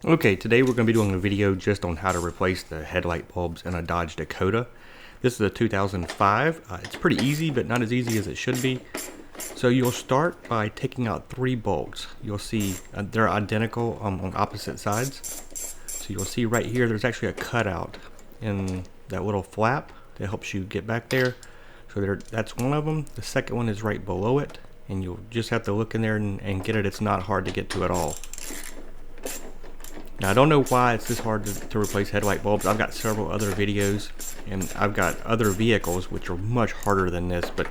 Okay, today we're going to be doing a video just on how to replace the headlight bulbs in a Dodge Dakota. This is a 2005. It's pretty easy, but not as easy as it should be. So you'll start by taking out 3 bolts. You'll see they're identical on opposite sides. So you'll see right here there's actually a cutout in that little flap that helps you get back there. So that's one of them. The second one is right below it, and you'll just have to look in there and get it. It's not hard to get to at all. Now, I don't know why it's this hard to replace headlight bulbs. I've got several other videos, and I've got other vehicles which are much harder than this, but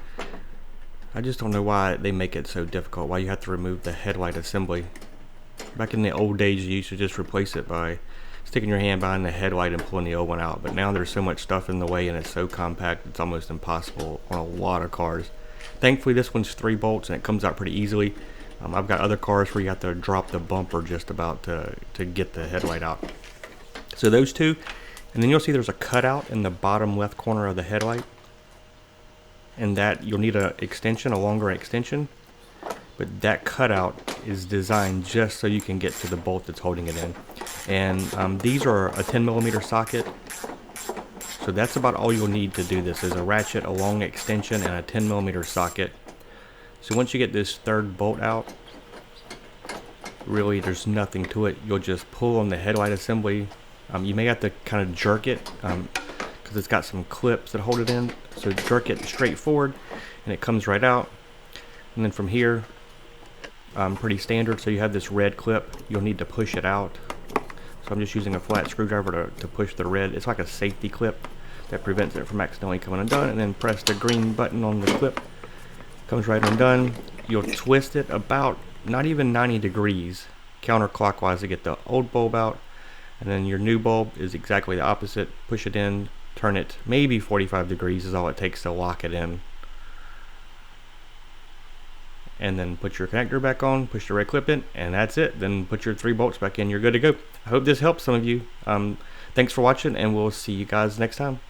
I just don't know why they make it so difficult, why you have to remove the headlight assembly. Back in the old days, you used to just replace it by sticking your hand behind the headlight and pulling the old one out, but now there's so much stuff in the way and it's so compact, it's almost impossible on a lot of cars. Thankfully, this one's 3 bolts and it comes out pretty easily. I've got other cars where you have to drop the bumper just about to get the headlight out. So those 2, and then you'll see there's a cutout in the bottom left corner of the headlight, and that you'll need a longer extension, but that cutout is designed just so you can get to the bolt that's holding it in. And these are a 10mm socket, so that's about all you'll need to do this, is a ratchet, a long extension, and a 10mm socket. So once you get this 3rd bolt out, really there's nothing to it. You'll just pull on the headlight assembly. You may have to kind of jerk it because it's got some clips that hold it in. So jerk it straight forward and it comes right out. And then from here, pretty standard. So you have this red clip. You'll need to push it out. So I'm just using a flat screwdriver to push the red. It's like a safety clip that prevents it from accidentally coming undone. And then press the green button on the clip. Comes right undone. You'll twist it about not even 90 degrees counterclockwise to get the old bulb out, and then your new bulb is exactly the opposite. Push it in, turn it maybe 45 degrees is all it takes to lock it in, and then put your connector back on, push the red clip in, and that's it. Then put your 3 bolts back in, you're good to go. I hope this helps some of you. Thanks for watching, and we'll see you guys next time.